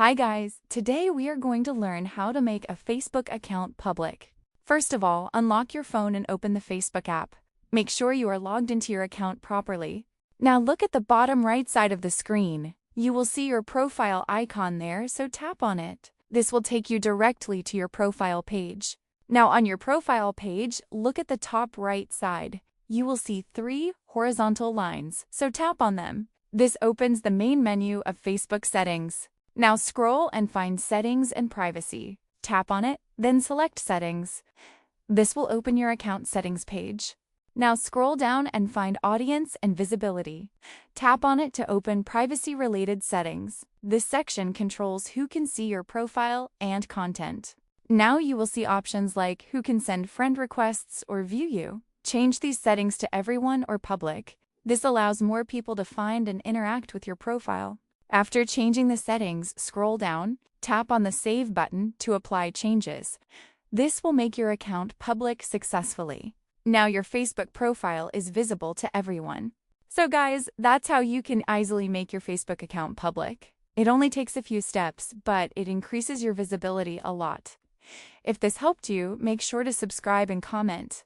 Hi guys, today we are going to learn how to make a Facebook account public. First of all, unlock your phone and open the Facebook app. Make sure you are logged into your account properly. Now look at the bottom right side of the screen. You will see your profile icon there, so tap on it. This will take you directly to your profile page. Now on your profile page, look at the top right side. You will see 3 horizontal lines, so tap on them. This opens the main menu of Facebook settings. Now scroll and find Settings and Privacy. Tap on it, then select Settings. This will open your account settings page. Now scroll down and find Audience and Visibility. Tap on it to open privacy-related settings. This section controls who can see your profile and content. Now you will see options like who can send friend requests or view you. Change these settings to everyone or public. This allows more people to find and interact with your profile. After changing the settings, scroll down, tap on the Save button to apply changes. This will make your account public successfully. Now your Facebook profile is visible to everyone. So guys, that's how you can easily make your Facebook account public. It only takes a few steps, but it increases your visibility a lot. If this helped you, make sure to subscribe and comment.